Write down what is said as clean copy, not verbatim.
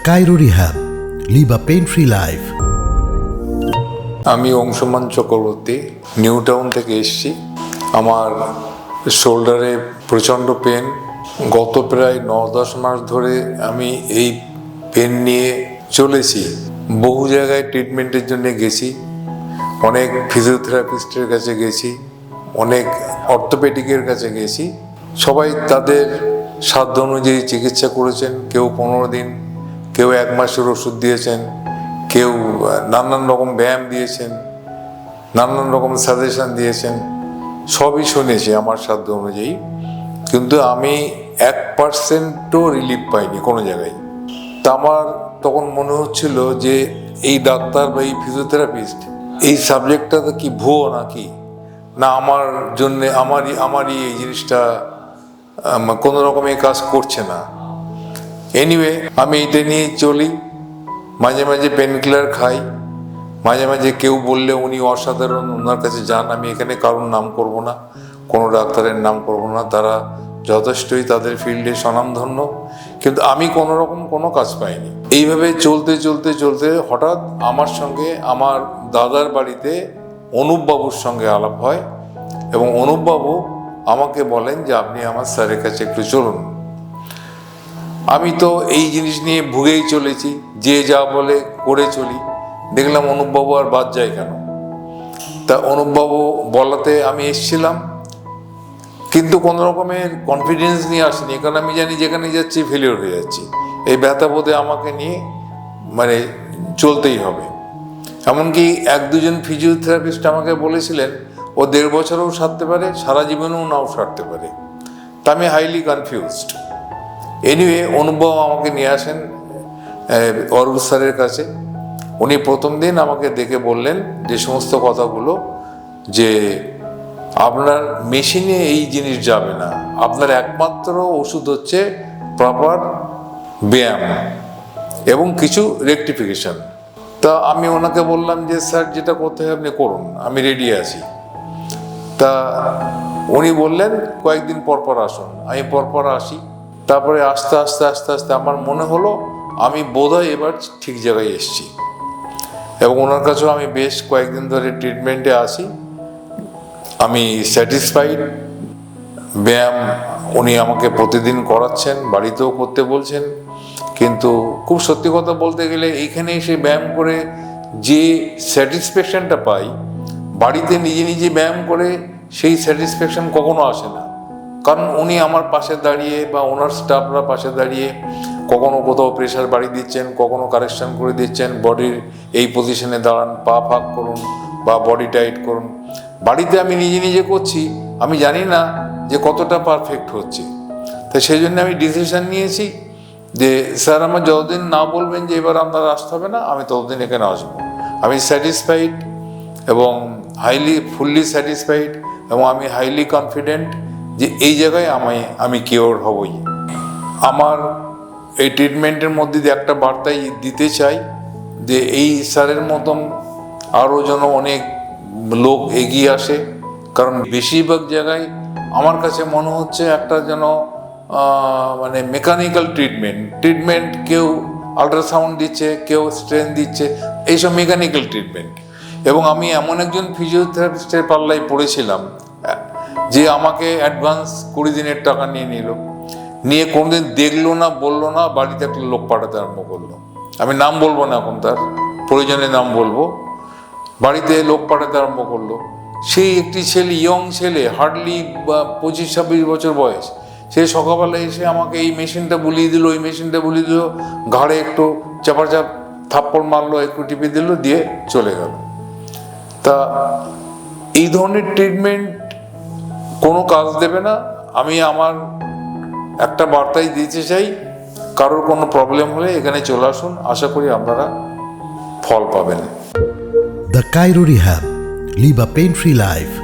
Cairo Rehab. Live a pain-free life. আমি Anshuman Chakraborty new town থেকে এসেছি। আমার শোল্ডারে প্রচণ্ড পেন। গত প্রায় 9-10 মাস ধরে আমি এই পেন নিয়ে চলেছি। বহু জায়গায় ট্রিটমেন্টের জন্য গেছি, অনেক ফিজিওথেরাপিস্টের কাছে গেছি, অনেক অর্থোপেডিকের কাছে গেছি। সবাই তাদের সাধ্য অনুযায়ী চিকিৎসা করেছেন। কেউ 15 দিন, কেউ 1 মাসের ওষুধ দিয়েছেন, কেউ নানান রকম ব্যায়াম দিয়েছেন, নানান রকম সাজেশন দিয়েছেন। সবই শুনেছি আমার সাধ্য অনুযায়ী, কিন্তু আমি 1%ও রিলিফ পাইনি কোনো জায়গায়। তা আমার তখন মনে হচ্ছিল যে এই ডাক্তার বা এই ফিজিওথেরাপিস্ট এই সাবজেক্টটা তো কি ভুয়ো নাকি, না আমার জন্যে আমারই এই জিনিসটা কোনো রকমের কাজ করছে না। এনিওয়ে, আমি এটা নিয়ে চলি। মাঝে মাঝে পেন কিলার খাই, মাঝে মাঝে কেউ বললে উনি অসাধারণ, ওনার কাছে যান। আমি এখানে কারোর নাম করব না, কোনো ডাক্তারের নাম করব না, তারা যথেষ্টই তাদের ফিল্ডে স্বনামধন্য, কিন্তু আমি কোনো রকম কোনো কাজ পাইনি। এইভাবে চলতে চলতে চলতে হঠাৎ আমার সঙ্গে আমার দাদার বাড়িতে অনুপবাবুর সঙ্গে আলাপ হয়, এবং অনুপবাবু আমাকে বলেন যে আপনি আমার স্যারের কাছে একটু চলুন। আমি তো এই জিনিস নিয়ে ভুগেই চলেছি, যে যা বলে করে চলি। দেখলাম অনুপবাবু আর বাদ যায় কেন। তা অনুপবাবু বলাতে আমি এসেছিলাম, কিন্তু কোনো রকমের কনফিডেন্স নিয়ে আসিনি, কারণ আমি জানি যেখানে যাচ্ছি ফেলিওর হয়ে যাচ্ছি। এই ব্যথাবোধে আমাকে নিয়ে চলতেই হবে। এমনকি 1-2 জন ফিজিওথেরাপিস্ট আমাকে বলেছিলেন ও 1.5 বছরেও সারতে পারে, সারা জীবনেও নাও সারতে পারে। তা আমি হাইলি কনফিউজড। এনিওয়ে, অনুপবাবু আমাকে নিয়ে আসেন অরুণ স্যারের কাছে। উনি প্রথম দিন আমাকে দেখে বললেন যে সমস্ত কথাগুলো, যে আপনার মেশিনে এই জিনিস যাবে না, আপনার একমাত্র ওষুধ হচ্ছে প্রপার ব্যায়াম এবং কিছু রেকটিফিকেশন। তা আমি ওনাকে বললাম যে স্যার, যেটা করতে হয় আপনি করুন, আমি রেডি আছি। তা উনি বললেন কয়েকদিন পরপর আসুন। আমি পরপর আসি। তারপরে আস্তে আস্তে আস্তে আস্তে আমার মনে হলো আমি বোধহয় এবার ঠিক জায়গায় এসেছি, এবং ওনার কাছেও আমি বেশ কয়েকদিন ধরে ট্রিটমেন্টে আসি। আমি স্যাটিসফাইড। ব্যায়াম উনি আমাকে প্রতিদিন করাচ্ছেন, বাড়িতেও করতে বলছেন। কিন্তু খুব সত্যি কথা বলতে গেলে এইখানে এসে ব্যায়াম করে যে স্যাটিসফ্যাকশনটা পাই, বাড়িতে নিজে নিজে ব্যায়াম করে সেই স্যাটিসফ্যাকশন কখনো আসে না। কারণ উনি আমার পাশে দাঁড়িয়ে বা ওনার স্টাফরা পাশে দাঁড়িয়ে কখনো কোথাও প্রেশার বাড়িয়ে দিচ্ছেন, কখনো কারেকশন করে দিচ্ছেন, বডির এই পজিশনে দাঁড়ান, পা ফাঁক করুন বা বডি টাইট করুন। বাড়িতে আমি নিজে নিজে করছি, আমি জানি না যে কতটা পারফেক্ট হচ্ছে। তাই সেই জন্য আমি ডিসিশন নিয়েছি যে স্যার আমার যতদিন না বলবেন যে এবার আপনার আসতে হবে না, আমি ততদিন এখানে আসবো। আমি স্যাটিসফাইড এবং ফুললি স্যাটিসফাইড, এবং আমি হাইলি কনফিডেন্ট যে এই জায়গায় আমি কিওর হবই। আমার এই ট্রিটমেন্টের মধ্যে দিয়ে একটা বার্তাই দিতে চাই যে এই স্যারের মতন আরও যেন অনেক লোক এগিয়ে আসে। কারণ বেশিরভাগ জায়গায় আমার কাছে মনে হচ্ছে একটা যেন মেকানিক্যাল ট্রিটমেন্ট, কেউ আল্ট্রাসাউন্ড দিচ্ছে, কেউ স্ট্রেন দিচ্ছে, এইসব মেকানিক্যাল ট্রিটমেন্ট। এবং আমি এমন একজন ফিজিওথেরাপিস্টের পাল্লায় পড়েছিলাম যে আমাকে অ্যাডভান্স 20 দিনের টাকা নিয়ে কোনোদিন দেখলো না, বললো না, বাড়িতে একটা লোক পাঠাতে আরম্ভ করলো। আমি নাম বলবো না এখন, তার প্রয়োজনে নাম বলবো। বাড়িতে লোক পাঠাতে আরম্ভ করলো। সেই একটি ছেলে, ইয়ং ছেলে, হার্ডলি 25-26 বছর বয়স, সে সকালবেলা এসে আমাকে এই মেশিনটা বুলিয়ে দিল, ওই মেশিনটা বুলিয়ে দিল, ঘাড়ে একটু চাপাচাপ থাপ্পড় মারলো, একটু টিপে দিল, দিয়ে চলে গেল। তা এই ধরনের ট্রিটমেন্ট কোনো কাজ দেবে না। আমি আমার একটা বার্তাই দিতে চাই, কারোর কোনো প্রবলেম হলে এখানে চলে আসুন, আশা করি আপনারা ফল পাবেন। The Cairo Rehab. Live a pain-free life.